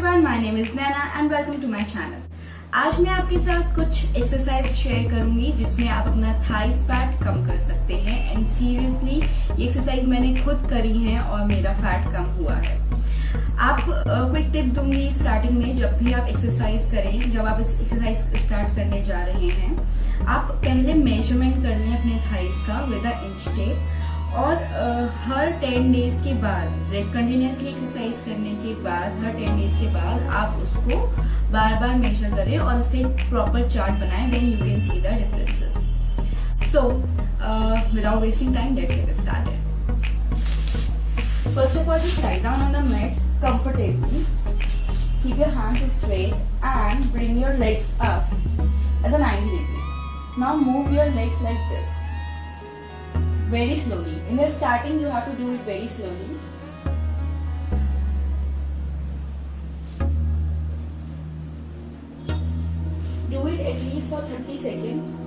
Everyone, my name is Naina and welcome to my channel. आज मैं आपके साथ कुछ एक्सरसाइज शेयर करूंगी जिसमें आप अपना थाइस फैट कम कर सकते हैं। एंड सीरियसली ये एक्सरसाइज मैंने खुद करी है और मेरा फैट कम हुआ है। आप क्विक टिप दूंगी स्टार्टिंग में, जब भी आप एक्सरसाइज करें, जब आप इस एक्सरसाइज स्टार्ट करने जा रहे हैं, आप पहले मेजरमेंट कर लें अपने थाइस का विद अ इंच टेप। और हर 10 डेज के बाद, कंटिन्यूसली एक्सरसाइज करने के बाद, हर 10 डेज के बाद आप उसको बार बार मेजर करें और उससे एक प्रॉपर चार्ट बनाएं। Then you can see the differences. So without wasting time, let's get started. First of all, just lie down on the mat comfortably. Keep your hands straight and bring your legs up at the 90 degree. Now move your legs like this. Very slowly. In the starting, you have to do it very slowly. Do it at least for 30 seconds.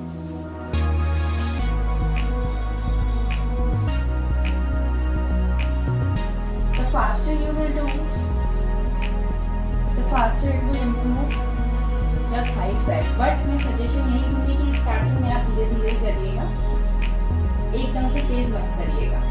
The faster you will do, the faster it will improve your thigh fat. But मैं suggestion यही दूंगी कि starting में आप धीरे धीरे करिएगा, एकदम से तेज मत करिएगा।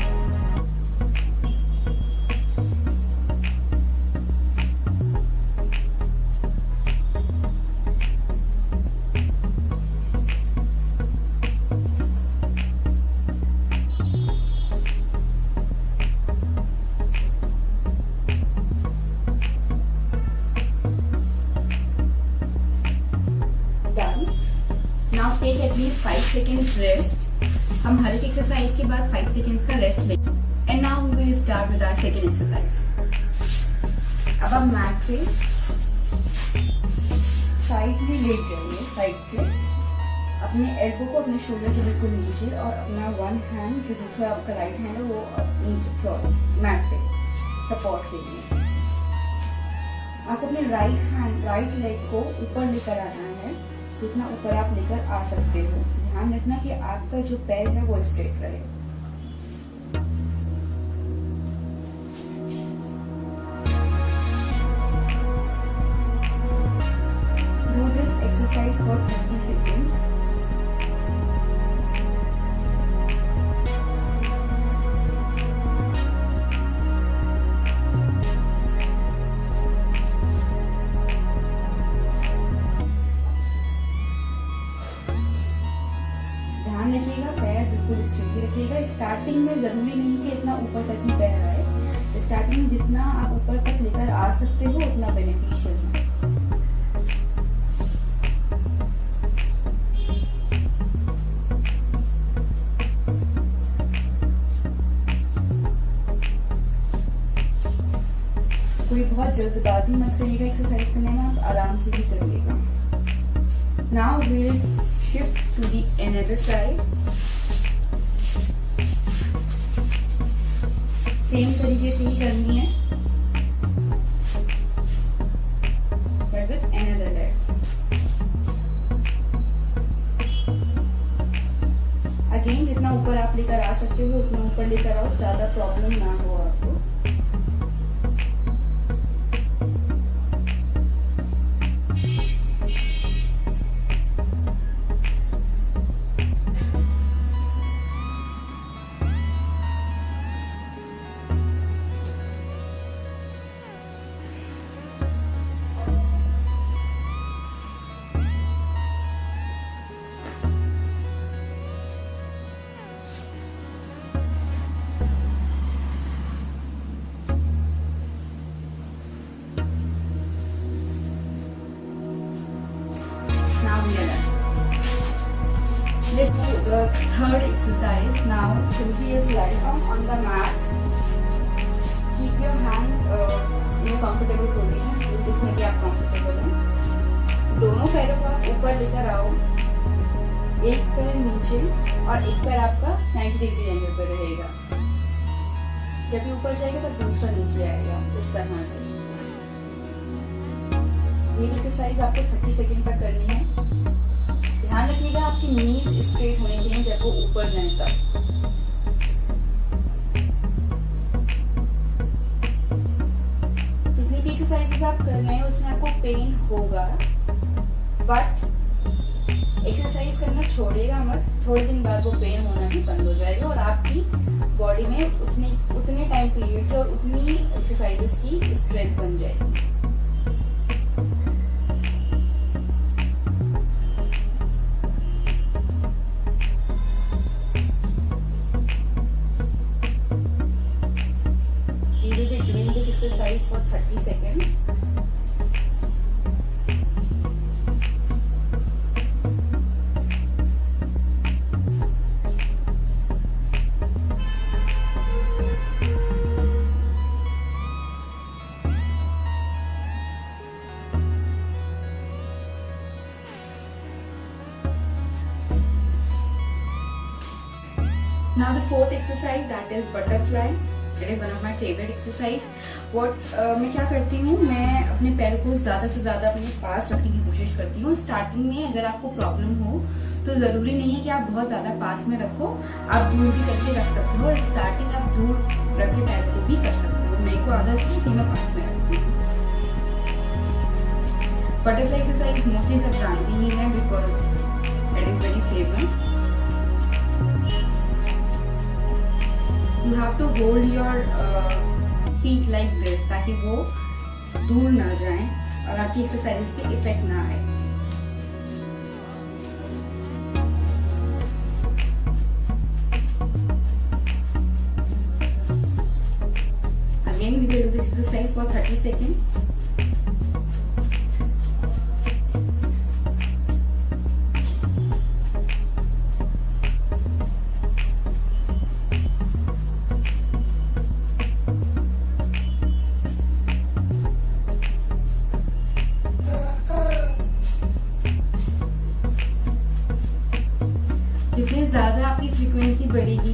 Now take at least 5 seconds rest. हम हर एक एक्सरसाइज के बाद 5 सेकेंड का रेस्ट लेंगे। And now we will start with our second exercise. अब आप मैट पे साइडली लेट जाइए, साइड से अपने एल्बो को अपने शोल्डर के बिल्कुल नीचे और अपना वन हैंड, जो दूसरा आपका राइट हैंड है, वो नीचे फ्लोर मैट पे सपोर्ट लीजिए। आपको अपने राइट लेग को ऊपर लेकर आना है, जितना ऊपर आप लेकर आ सकते हो। ध्यान रखना कि आपका जो पैर है वो स्ट्रेट रहे। Do this exercise for 30 seconds. ध्यान रखिएगा, पैर बिल्कुल स्ट्रेट रखिएगा। स्टार्टिंग में जरूरी नहीं कि इतना ऊपर तक ही पैर आए। स्टार्टिंग में जितना आप ऊपर तक लेकर आ सकते हो उतना बेनिफिशियल है। कोई बहुत जल्दबाजी मत करिएगा एक्सरसाइज करने में, आप आराम से भी करिएगा। Now will shift to the another side. Same तरीके से ही करनी है, but with another leg. Again, जितना ऊपर आप लेकर आ सकते हो उतना ऊपर लेकर आओ, ज्यादा प्रॉब्लम ना हो आपको। Let's do the third exercise. Now simply just lie down on the mat. Keep your hand in a comfortable position, जिसमें भी आप comfortable हैं। दोनों पैरों को आप ऊपर लेकर आओ, एक पैर नीचे और एक पैर आपका 90 डिग्री एंगल पर रहेगा। जब भी ऊपर जाएगा तो दूसरा नीचे आएगा, इस तरह से। ये एक्सरसाइज आपको 30 सेकेंड तक करनी है। ध्यान रखिएगा आपकी नीज स्ट्रेट होनी चाहिए जब वो ऊपर जाए तब। जितनी भी एक्सरसाइज एक्सरसाइज आप कर रहे हैं उसमें आपको पेन होगा, बट एक्सरसाइज करना छोड़ेगा मत। थोड़े दिन बाद वो पेन होना भी बंद हो जाएगा और आपकी बॉडी में उतने टाइम पीरियड की और उतनी एक्सरसाइजेस की स्ट्रेंथ बन जाएगी। You will be doing this exercise for 30 seconds. Now the fourth exercise, that is butterfly. It is one of my favorite exercise. मैं क्या करती हूँ, मैं अपने पैर को ज्यादा से ज्यादा अपने पास रखने की कोशिश करती हूँ। स्टार्टिंग में अगर आपको प्रॉब्लम हो तो जरूरी नहीं है कि आप बहुत ज्यादा पास में रखो, आप दूर भी करके रख सकते हो। और स्टार्टिंग आप दूर रख के पैर को भी कर सकते हो। मेरे को आदत है इसी में पास में रखती हूँ। बटरफ्लाई एक्सरसाइज मोस्टली सब जानती ही है because it is very famous. You have to hold your feet like this ताकि वो दूर ना जाएं और आपकी एक्सरसाइज पे इफेक्ट ना आए। Again we will do this exercise for 30 seconds. जितनी ज्यादा आपकी फ्रीक्वेंसी बढ़ेगी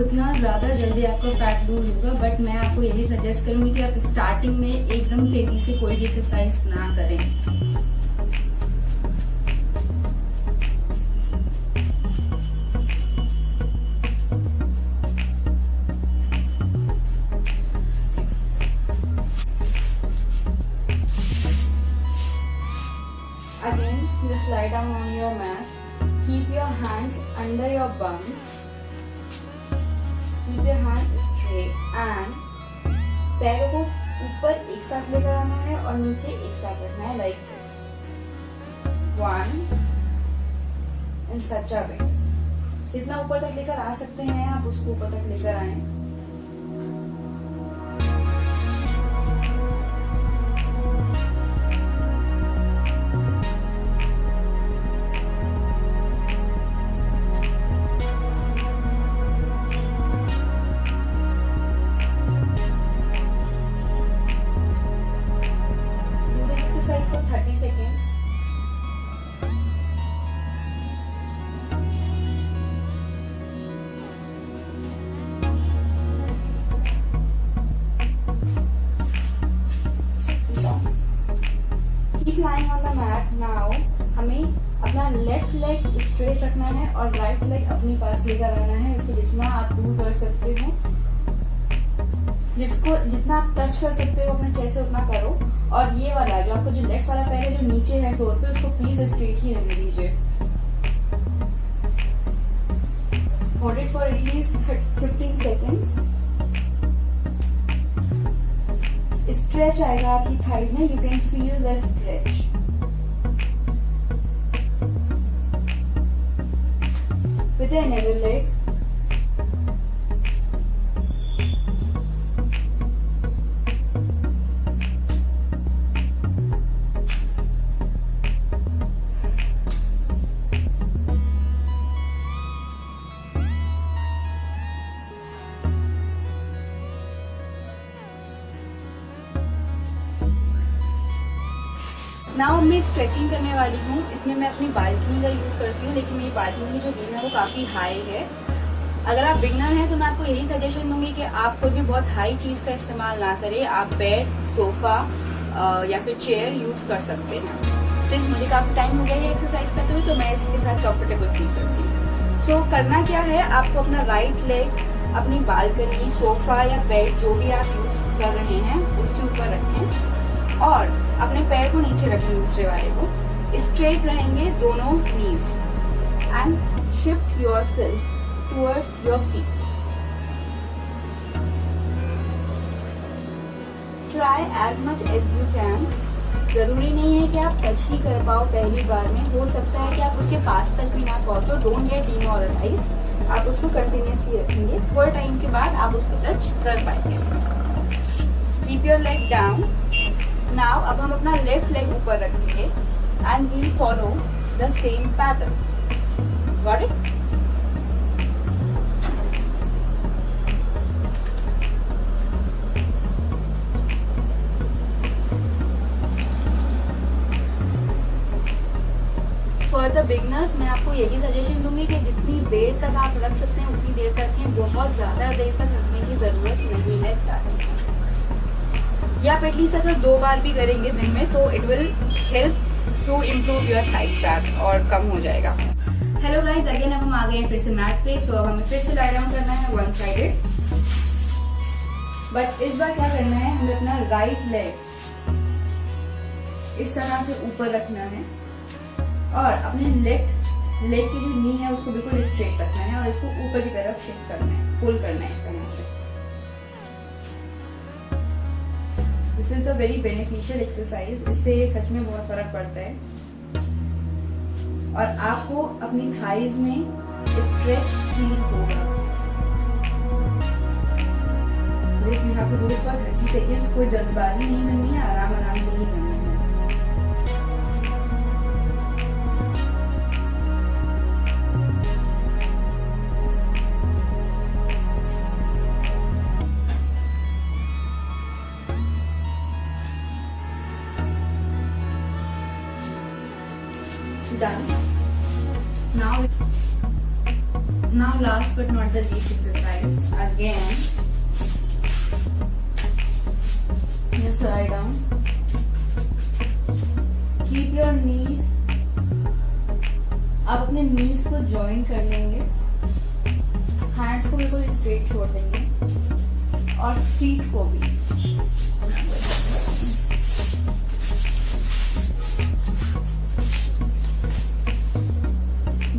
उतना ज्यादा जल्दी आपका फैट लूज होगा। बट मैं आपको यही सजेस्ट करूंगी कि आप स्टार्टिंग में एकदम तेजी से कोई भी एक्सरसाइज ना करें। Again, just lie down on your mat. Keep your hands under your bums. Keep your hands straight and पैरों को ऊपर एक साथ लेकर आना है और नीचे एक साथ रखना है like this. One in such a way. जितना ऊपर तक लेकर आ सकते हैं आप उसको ऊपर तक लेकर आएं। For 30 seconds. Keep lying on the mat. Now हमें अपना लेफ्ट लेग स्ट्रेट रखना है और राइट लेग अपनी पास लेकर आना है। इसको जितना आप दूर कर सकते हो, जितना आप टच कर सकते हो अपने चेस्ट से उतना करो। और ये वाला जो आपको जो लेफ्ट वाला पैर है जो नीचे है फ्लोर पे, उसको प्लीज स्ट्रेट ही रहने दीजिए। Hold it for at least 15 seconds. Stretch आएगा आपकी थाइज में, you can feel the stretch. With another leg now मैं स्ट्रेचिंग करने वाली हूँ। इसमें मैं अपनी बालकनी का यूज करती हूँ, लेकिन मेरी बालकनी जो बीम है वो काफी हाई है। अगर आप बिगनर हैं तो मैं आपको यही सजेशन दूंगी कि आप कोई भी बहुत हाई चीज का इस्तेमाल ना करें। आप बेड, सोफा या फिर चेयर यूज कर सकते हैं। सिर्फ मुझे काफी टाइम हो गया है एक्सरसाइज करते हुए, तो मैं इसके साथ कंफर्टेबल फील करती हूँ। सो करना क्या है, आपको अपना राइट लेग अपनी बालकनी, सोफा या बेड जो भी आप यूज कर रहे हैं उसके ऊपर रखें पैर को नीचे रखेंगे, दूसरे वाले को स्ट्रेट रहेंगे दोनों knees and shift yourself towards your feet. Try as much as you can. जरूरी नहीं है कि आप टच ही कर पाओ पहली बार में, हो सकता है कि आप उसके पास तक भी ना पहुंचो। डोंट गेट डिमोरलाइज, आप उसको कंटिन्यूसली रखेंगे, थोड़े टाइम के बाद आप उसको टच कर पाएंगे। Keep your leg down. Now अब हम अपना लेफ्ट लेग ऊपर रखेंगे and we follow the same pattern. Got it? For the beginners मैं आपको यही सजेशन दूंगी कि जितनी देर तक आप रख सकते हैं उतनी देर तक रखें, बहुत ज्यादा देर तक रखने की जरूरत नहीं है स्टार्टिंग में। या आप एटलीस्ट अगर 2 बार भी करेंगे दिन में तो it will help to improve your thighs fat और कम हो जाएगा। हेलो गाइस, अगेन अब हम आ गए फिर से मैट पे। सो अब हमें फिर से लाई डाउन करना है वन साइडेड, बट इस बार क्या करना है, हमें अपना राइट लेग इस तरह से ऊपर रखना है और अपने लेफ्ट लेग की जो नी है उसको बिल्कुल स्ट्रेट रखना है और इसको ऊपर की तरफ शिफ्ट करना है, पुल करना है इस तरह से। This is the very beneficial exercise, इससे सच में बहुत फर्क पड़ता है और आपको अपनी थाइज में स्ट्रेच फील होगा। This you have to do it for 30 seconds. कोई जल्दबाजी नहीं करनी है, आराम आराम से ही करना है। Done. Now last but not the least exercise. Again, just lie down. Keep your knees. आप अपने knees को join कर लेंगे, hands को बिल्कुल straight छोड़ देंगे और feet को भी।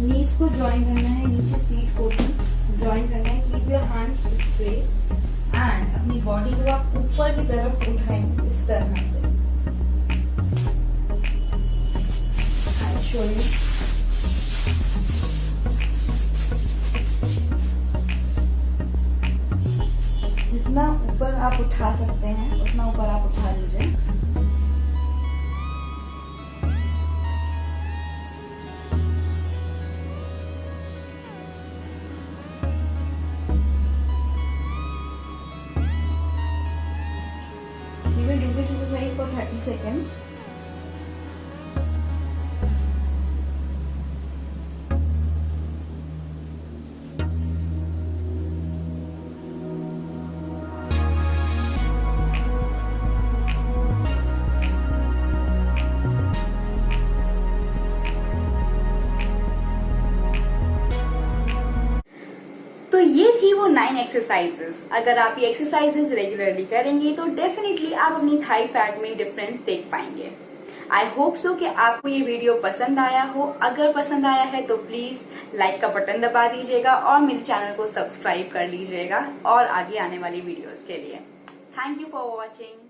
नीज को ज्वाइन करना है, नीचे फीट को भी ज्वाइन करना है। Keep your hands straight and अपनी बॉडी को आप ऊपर की तरफ उठाएंगे इस तरह से। I show you. जितना ऊपर आप उठा सकते हैं उतना ऊपर आप उठा लीजिए। We will do this exercise for 30 seconds. तो ये थी वो 9 एक्सरसाइजेस। अगर आप ये एक्सरसाइजेस रेगुलरली करेंगे तो डेफिनेटली आप अपनी थाई फैट में डिफरेंस देख पाएंगे। आई होप सो कि आपको ये वीडियो पसंद आया हो। अगर पसंद आया है तो प्लीज लाइक का बटन दबा दीजिएगा और मेरे चैनल को सब्सक्राइब कर लीजिएगा और आगे आने वाली वीडियोस के लिए। Thank you for watching.